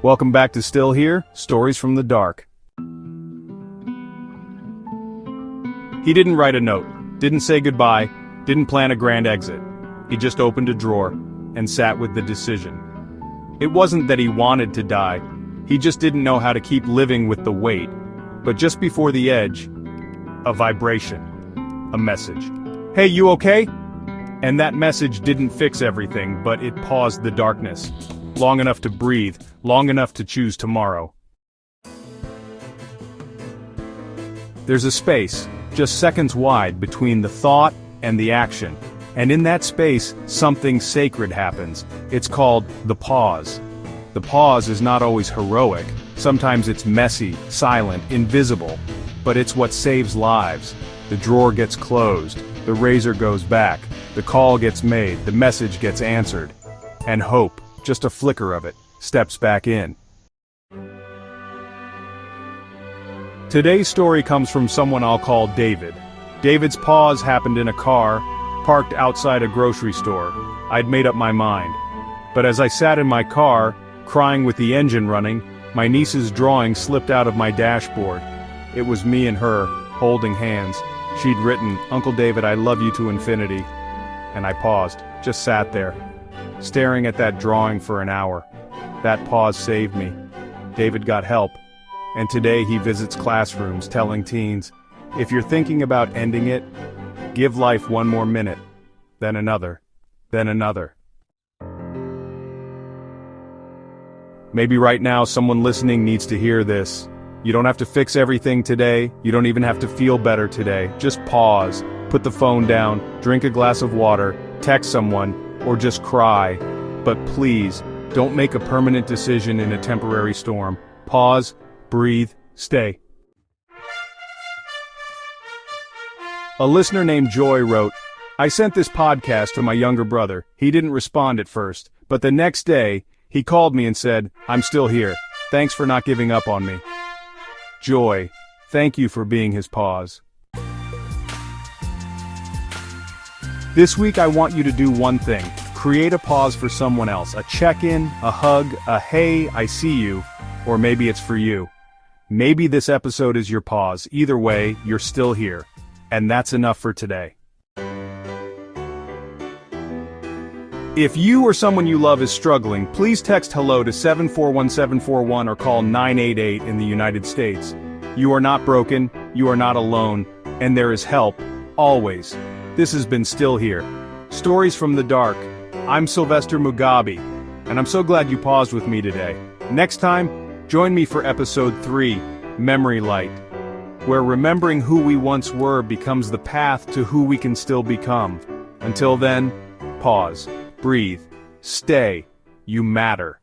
Welcome back to Still Here, Stories from the Dark. He didn't write a note, didn't say goodbye, didn't plan a grand exit. He just opened a drawer and sat with the decision. It wasn't that he wanted to die, he just didn't know how to keep living with the weight. But just before the edge, a vibration, a message. Hey, you okay? And that message didn't fix everything, but it paused the darkness. Long enough to breathe, long enough to choose tomorrow. There's a space, just seconds wide, between the thought and the action. And in that space, something sacred happens. It's called the pause. The pause is not always heroic. Sometimes it's messy, silent, invisible. But it's what saves lives. The drawer gets closed, the razor goes back, the call gets made, the message gets answered. And hope, just a flicker of it, steps back in. Today's story comes from someone I'll call David. David's pause happened in a car, parked outside a grocery store. I'd made up my mind. But as I sat in my car, crying with the engine running, my niece's drawing slipped out of my dashboard. It was me and her, holding hands. She'd written, "Uncle David, I love you to infinity." And I paused, just sat there, staring at that drawing for an hour. That pause saved me. David got help. And today he visits classrooms telling teens, if you're thinking about ending it, give life one more minute, then another, then another. Maybe right now someone listening needs to hear this. You don't have to fix everything today, you don't even have to feel better today. Just pause, put the phone down, drink a glass of water, text someone, or just cry. But please, don't make a permanent decision in a temporary storm. Pause, breathe, stay. A listener named Joy wrote, I sent this podcast to my younger brother. He didn't respond at first, but the next day, he called me and said, I'm still here. Thanks for not giving up on me. Joy, thank you for being his pause. This week I want you to do one thing. Create a pause for someone else. A check-in, a hug, a hey, I see you, or maybe it's for you. Maybe this episode is your pause. Either way, you're still here. And that's enough for today. If you or someone you love is struggling, please text hello to 741741 or call 988 in the United States. You are not broken, you are not alone, and there is help, always. This has been Still Here. Stories from the Dark. I'm Sylvester Mugabe, and I'm so glad you paused with me today. Next time, join me for episode 3, Memory Light, where remembering who we once were becomes the path to who we can still become. Until then, pause, breathe, stay, you matter.